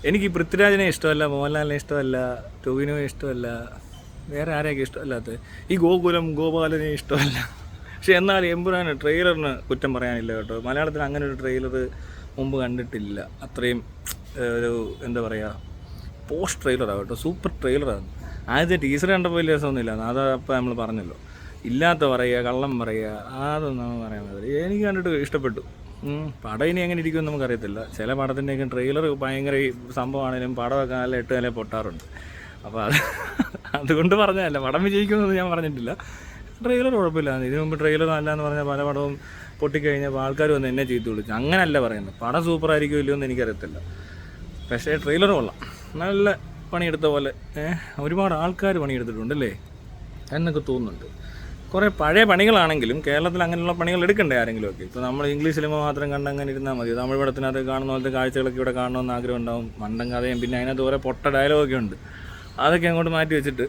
എനിക്ക് പൃഥ്വിരാജിനെ ഇഷ്ടമല്ല, മോഹൻലാലിനെ ഇഷ്ടമല്ല, ടൊവിനോയെ ഇഷ്ടമല്ല, വേറെ ആരെയൊക്കെ ഇഷ്ടമല്ലാത്തത്, ഈ ഗോപാലനെ ഇഷ്ടമല്ല. പക്ഷെ എന്നാൽ എമ്പുരാന് ട്രെയിലറിന് കുറ്റം പറയാനില്ല കേട്ടോ. മലയാളത്തിൽ അങ്ങനെ ഒരു ട്രെയിലർ മുമ്പ് കണ്ടിട്ടില്ല. അത്രയും ഒരു എന്താ പറയുക, പോസ്റ്റ് ട്രെയിലറാണ് കേട്ടോ, സൂപ്പർ ട്രെയിലറാണ്. ആദ്യത്തെ ടീസർ കണ്ടപ്പോൾ വലിയ രസമൊന്നുമില്ല, അതപ്പോൾ നമ്മൾ പറഞ്ഞല്ലോ. ഇല്ലാത്ത പറയുക, കള്ളം പറയുക, അതൊന്നും നമ്മൾ പറയാൻ പറ്റില്ല. എനിക്ക് കണ്ടിട്ട് ഇഷ്ടപ്പെട്ടു. പടം ഇനി എങ്ങനെ ഇരിക്കുമെന്ന് നമുക്കറിയത്തില്ല. ചില പടത്തിൻ്റെയൊക്കെ ട്രെയിലർ ഭയങ്കര സംഭവമാണെങ്കിലും പടമൊക്കെ നല്ല 8 നില പൊട്ടാറുണ്ട്. അപ്പോൾ അതുകൊണ്ട് പറഞ്ഞതല്ല, പടം വിജയിക്കുമെന്ന് ഞാൻ പറഞ്ഞിട്ടില്ല. ട്രെയിലർ കുഴപ്പമില്ല. ഇതിനു മുമ്പ് ട്രെയിലർ നല്ല എന്ന് പറഞ്ഞാൽ പല പടവും പൊട്ടിക്കഴിഞ്ഞപ്പോൾ ആൾക്കാർ വന്ന് എന്നെ ചീത്ത വിളിച്ചു. അങ്ങനെയല്ല പറയുന്നത്. പടം സൂപ്പറായിരിക്കും ഇല്ലയോ എന്ന് എനിക്കറിയത്തില്ല. പക്ഷേ ട്രെയിലർ കൊള്ളാം, നല്ല പണിയെടുത്ത പോലെ. ഒരുപാട് ആൾക്കാർ പണിയെടുത്തിട്ടുണ്ടല്ലേ എന്നൊക്കെ തോന്നുന്നുണ്ട്. കുറേ പഴയ പണികളാണെങ്കിലും കേരളത്തിൽ അങ്ങനെയുള്ള പണികൾ എടുക്കണ്ടേ ആരെങ്കിലുമൊക്കെ. ഇപ്പോൾ നമ്മൾ ഇംഗ്ലീഷ് സിനിമ മാത്രം കണ്ട് അങ്ങനെ ഇരുന്നാൽ മതി. തമിഴ് പടത്തിനകത്ത് കാണുന്ന പോലത്തെ കാഴ്ചകളൊക്കെ ഇവിടെ കാണണമെന്ന് ആഗ്രഹം ഉണ്ടാവും. മണ്ടൻ കഥയും പിന്നെ അതിനകത്ത് കുറേ പൊട്ട ഡയലോഗൊക്കെ ഉണ്ട്. അതൊക്കെ അങ്ങോട്ട് മാറ്റി വെച്ചിട്ട്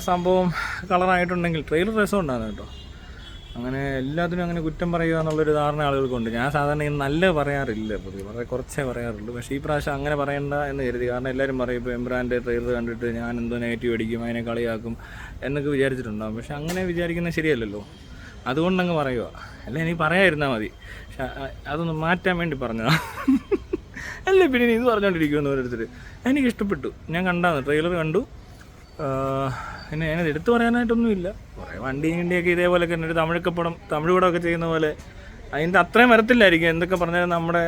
സംഭവം കളറായിട്ടുണ്ടെങ്കിൽ ട്രെയിലർ രസം ഉണ്ടാകുന്നു കേട്ടോ. അങ്ങനെ എല്ലാത്തിനും അങ്ങനെ കുറ്റം പറയുക എന്നുള്ളൊരു ധാരണ ആളുകൾക്കുണ്ട്. ഞാൻ സാധാരണ നല്ല പറയാറില്ല, പൊതുവെ വളരെ കുറച്ചേ പറയാറുള്ളൂ. പക്ഷേ ഈ പ്രാവശ്യം അങ്ങനെ പറയണ്ട എന്ന് കരുതി. കാരണം എല്ലാവരും പറയും ഇപ്പോൾ എംബ്രാൻ്റെ ട്രെയിലർ കണ്ടിട്ട് ഞാൻ എന്തോ നെഗറ്റീവ് അടിക്കും, അതിനെ കളിയാക്കും എന്നൊക്കെ വിചാരിച്ചിട്ടുണ്ടാകും. പക്ഷെ അങ്ങനെ വിചാരിക്കുന്നത് ശരിയല്ലല്ലോ. അതുകൊണ്ടങ്ങ് പറയുക. അല്ല, എനിക്ക് പറയാതിരുന്നാൽ മതി. പക്ഷെ അതൊന്ന് മാറ്റാൻ വേണ്ടി പറഞ്ഞതാണ്. അല്ലേ പിന്നെ ഇത് പറഞ്ഞുകൊണ്ടിരിക്കുമെന്ന് ഓരോരുത്തർ. എനിക്കിഷ്ടപ്പെട്ടു, ഞാൻ കണ്ടാന്ന് ട്രെയിലർ കണ്ടു. പിന്നെ ഞാനത് എടുത്തു പറയാനായിട്ടൊന്നുമില്ല. കുറേ വണ്ടിയൊക്കെ ഇതേപോലെയൊക്കെ ഒരു തമിഴ് പടമൊക്കെ ചെയ്യുന്ന പോലെ അതിൻ്റെ അത്രയും വരത്തില്ലായിരിക്കും. എന്തൊക്കെ പറഞ്ഞാൽ നമ്മുടെ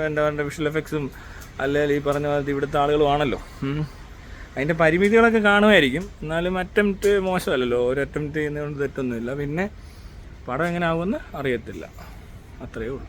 എന്താ പറയുക വിഷ്വൽ എഫക്ട്സും അല്ലെങ്കിൽ ഈ പറഞ്ഞ പോലത്തെ ഇവിടുത്തെ ആളുകളുമാണല്ലോ. അതിൻ്റെ പരിമിതികളൊക്കെ കാണുമായിരിക്കും. എന്നാലും അറ്റംപ്റ്റ് മോശമല്ലല്ലോ. ഒരു അറ്റംപ്റ്റ് ചെയ്യുന്നതുകൊണ്ട് തെറ്റൊന്നുമില്ല. പിന്നെ പടം എങ്ങനെ ആകുമെന്ന് അറിയത്തില്ല, അത്രയേ ഉള്ളൂ.